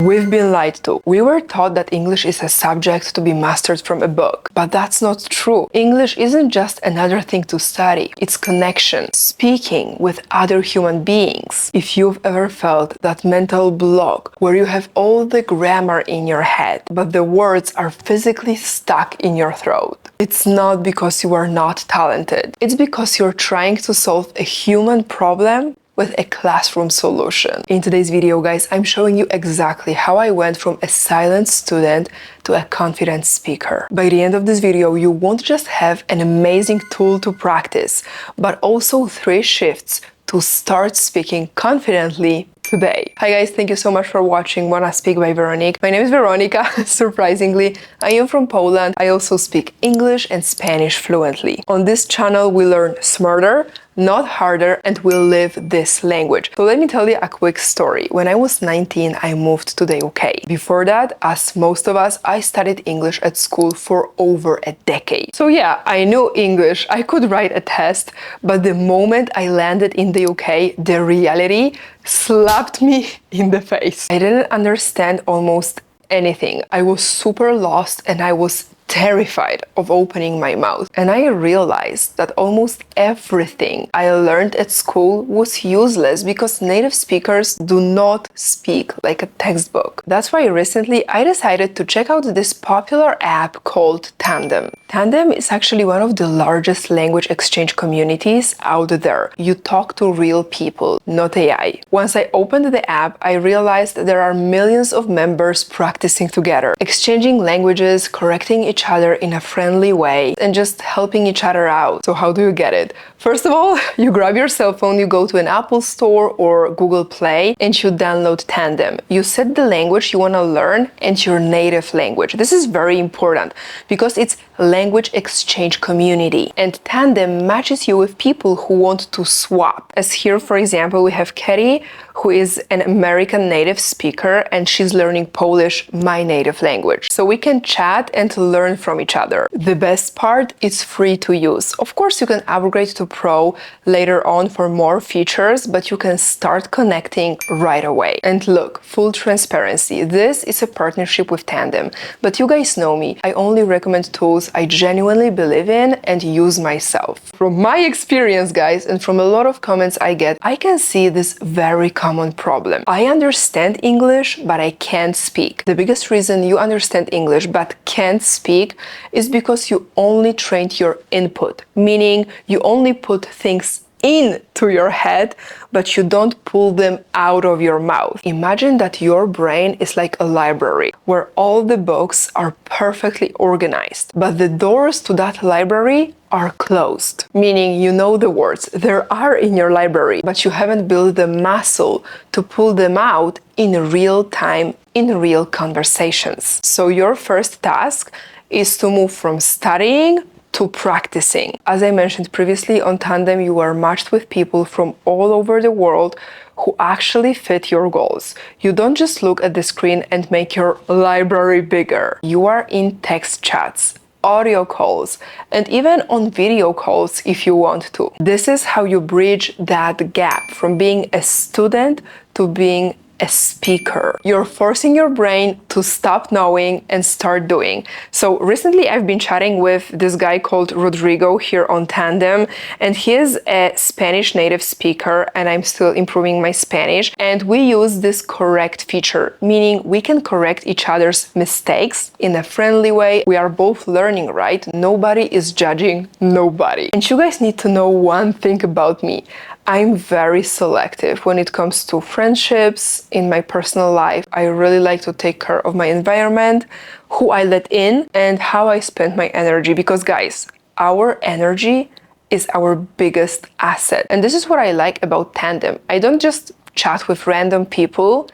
We've been lied to. We were taught that English is a subject to be mastered from a book, but that's not true. English isn't just another thing to study. It's connection, speaking with other human beings. If you've ever felt that mental block where you have all the grammar in your head, but the words are physically stuck in your throat, it's not because you are not talented. It's because you're trying to solve a human problem with a classroom solution. In today's video, guys, I'm showing you exactly how I went from a silent student to a confident speaker. By the end of this video, you won't just have an amazing tool to practice, but also 3 shifts to start speaking confidently today. Hi guys, thank you so much for watching Wanna Speak by Veronica. My name is Veronica, surprisingly. I am from Poland. I also speak English and Spanish fluently. On this channel, we learn smarter, not harder, and we'll live this language. So let me tell you a quick story. When I was 19, I moved to the UK. Before that, as most of us, I studied English at school for over a decade. So yeah, I knew English, I could write a test, but the moment I landed in the UK, the reality slapped me in the face. I didn't understand almost anything. I was super lost and I was terrified of opening my mouth. And I realized that almost everything I learned at school was useless because native speakers do not speak like a textbook. That's why recently I decided to check out this popular app called Tandem. Tandem is actually one of the largest language exchange communities out there. You talk to real people, not AI. Once I opened the app, I realized there are millions of members practicing together, exchanging languages, correcting each other in a friendly way, and just helping each other out. So how do you get it? First of all, you grab your cell phone, you go to an Apple Store or Google Play, and you download Tandem. You set the language you want to learn and your native language. This is very important because it's language exchange community, and Tandem matches you with people who want to swap. As here, for example, we have Katie, who is an American native speaker, and she's learning Polish, my native language. So we can chat and learn from each other. The best part, it's free to use. Of course, you can upgrade to Pro later on for more features, but you can start connecting right away. And look, full transparency, this is a partnership with Tandem, but you guys know me. I only recommend tools I genuinely believe in and use myself. From my experience, guys, and from a lot of comments I get, I can see this very common problem. I understand English, but I can't speak. The biggest reason you understand English but can't speak is because you only trained your input, meaning you only put things into your head, but you don't pull them out of your mouth. Imagine that your brain is like a library where all the books are perfectly organized, but the doors to that library are closed, meaning you know the words, they are in your library, but you haven't built the muscle to pull them out in real time, in real conversations. So your first task is to move from studying to practicing. As I mentioned previously, on Tandem, you are matched with people from all over the world who actually fit your goals. You don't just look at the screen and make your library bigger. You are in text chats, audio calls, and even on video calls if you want to. This is how you bridge that gap from being a student to being a speaker. You're forcing your brain to stop knowing and start doing. So recently I've been chatting with this guy called Rodrigo here on Tandem, and he is a Spanish native speaker and I'm still improving my Spanish, and we use this correct feature, meaning we can correct each other's mistakes in a friendly way. We are both learning, right? Nobody is judging nobody. And you guys need to know one thing about me. I'm very selective when it comes to friendships in my personal life. I really like to take care of my environment, who I let in, and how I spend my energy. Because guys, our energy is our biggest asset. And this is what I like about Tandem. I don't just chat with random people.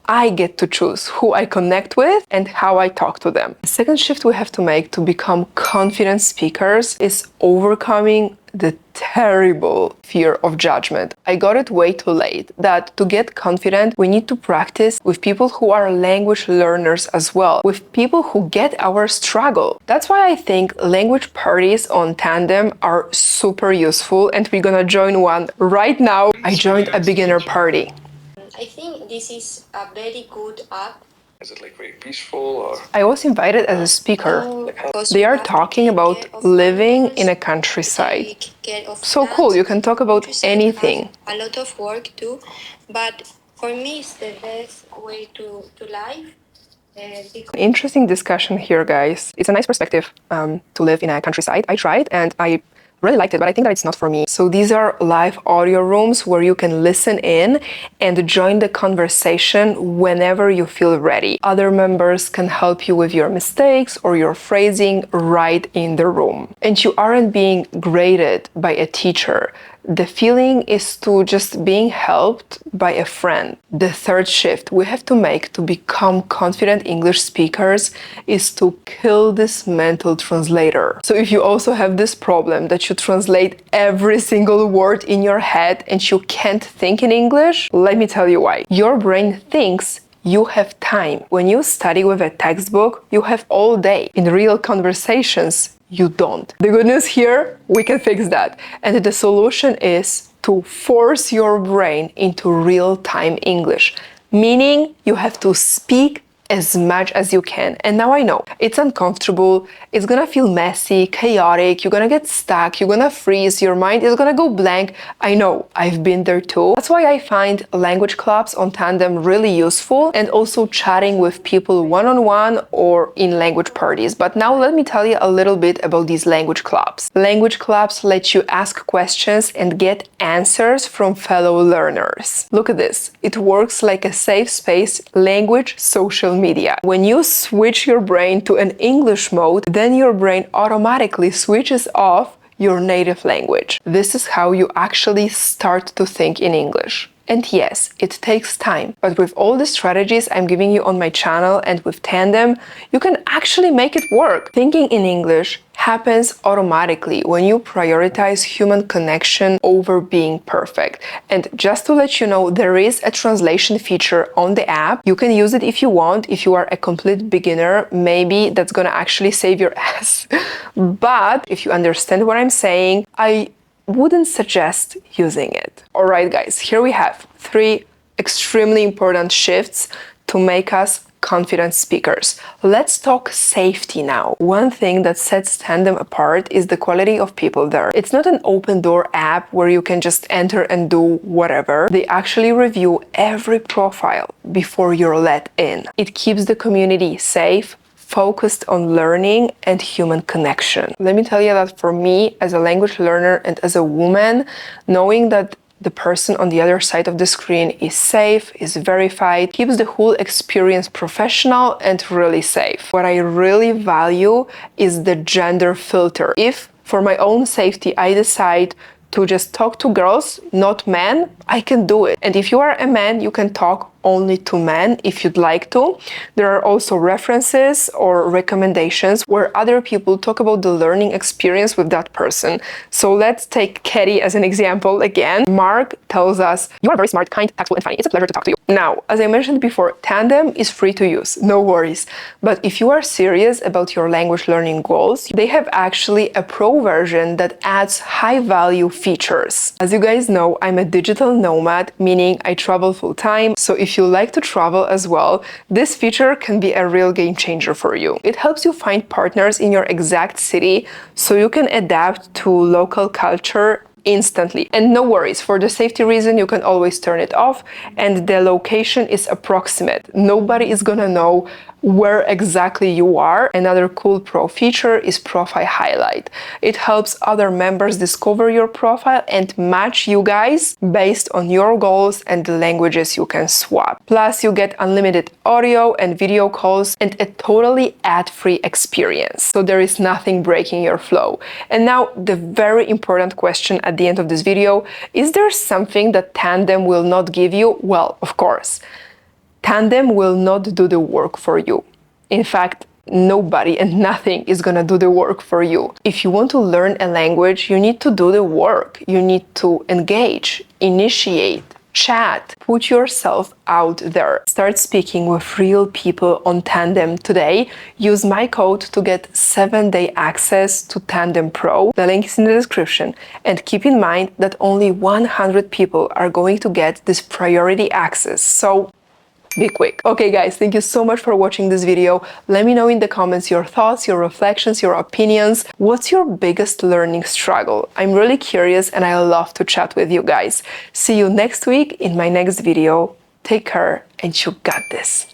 I get to choose who I connect with and how I talk to them. The second shift we have to make to become confident speakers is overcoming the terrible fear of judgment. I got it way too late that to get confident, we need to practice with people who are language learners as well, with people who get our struggle. That's why I think language parties on Tandem are super useful, and we're gonna join one right now. I joined a beginner party. I think this is a very good app. Is it like very peaceful or? I was invited as a speaker. Because They you are have to talking take about care of living animals, in a to countryside. take care of So plants. cool, you can talk about Countryside anything. have a lot of work too, but for me it's the best way to live. Interesting discussion here, guys. It's a nice perspective to live in a countryside. I tried and I really liked it, but I think that it's not for me. So these are live audio rooms where you can listen in and join the conversation whenever you feel ready. Other members can help you with your mistakes or your phrasing right in the room. And you aren't being graded by a teacher. The feeling is to just being helped by a friend. The third shift we have to make to become confident English speakers is to kill this mental translator. So if you also have this problem that you translate every single word in your head and you can't think in English, let me tell you why. Your brain thinks you have time. When you study with a textbook, you have all day. In real conversations, you don't. The good news here, we can fix that. And the solution is to force your brain into real-time English, meaning you have to speak as much as you can. And now I know it's uncomfortable, it's gonna feel messy, chaotic, you're gonna get stuck, you're gonna freeze, your mind is gonna go blank. I know, I've been there too. That's why I find language clubs on Tandem really useful, and also chatting with people one-on-one or in language parties. But now let me tell you a little bit about these language clubs. Language clubs let you ask questions and get answers from fellow learners. Look at this. It works like a safe space language social media. When you switch your brain to an English mode, then your brain automatically switches off your native language. This is how you actually start to think in English. And yes, it takes time, but with all the strategies I'm giving you on my channel and with Tandem, you can actually make it work. Thinking in English happens automatically when you prioritize human connection over being perfect. And just to let you know, there is a translation feature on the app. You can use it if you want. If you are a complete beginner, maybe that's gonna actually save your ass. But if you understand what I'm saying, I wouldn't suggest using it. All right, guys, here we have 3 extremely important shifts to make us confident speakers. Let's talk safety now. One thing that sets Tandem apart is the quality of people there. It's not an open door app where you can just enter and do whatever. They actually review every profile before you're let in. It keeps the community safe, focused on learning and human connection. Let me tell you that for me, as a language learner and as a woman, knowing that the person on the other side of the screen is safe, is verified, keeps the whole experience professional and really safe. What I really value is the gender filter. If, for my own safety, I decide to just talk to girls, not men, I can do it. And if you are a man, you can talk only to men if you'd like to. There are also references or recommendations where other people talk about the learning experience with that person. So let's take Katie as an example again. Mark tells us, "You are very smart, kind, tactful, and funny. It's a pleasure to talk to you." Now, as I mentioned before, Tandem is free to use, no worries. But if you are serious about your language learning goals, they have actually a pro version that adds high-value features. As you guys know, I'm a digital nomad, meaning I travel full-time, so if you like to travel as well, this feature can be a real game changer for you. It helps you find partners in your exact city so you can adapt to local culture instantly. And no worries, for the safety reason, you can always turn it off, and the location is approximate. Nobody is gonna know where exactly you are. Another cool pro feature is profile highlight. It helps other members discover your profile and match you guys based on your goals and the languages you can swap. Plus, you get unlimited audio and video calls and a totally ad-free experience. So there is nothing breaking your flow. And now the very important question at the end of this video, is there something that Tandem will not give you? Well, of course. Tandem will not do the work for you. In fact, nobody and nothing is gonna do the work for you. If you want to learn a language, you need to do the work. You need to engage, initiate, Chat. Put yourself out there. Start speaking with real people on Tandem today. Use my code to get 7-day access to Tandem Pro. The link is in the description. And keep in mind that only 100 people are going to get this priority access. So be quick. Okay guys, thank you so much for watching this video. Let me know in the comments your thoughts, your reflections, your opinions. What's your biggest learning struggle? I'm really curious and I love to chat with you guys. See you next week in my next video. Take care and you got this.